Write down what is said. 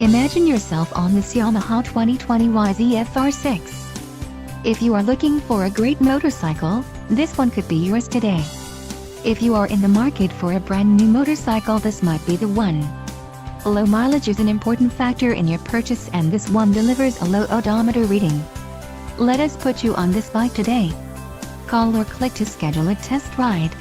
Imagine yourself on this Yamaha 2020 YZF-R6. If you are looking for a great motorcycle, this one could be yours today. If you are in the market for a brand new motorcycle, this might be the one. Low mileage is an important factor in your purchase, and this one delivers a low odometer reading. Let us put you on this bike today. Call or click to schedule a test ride.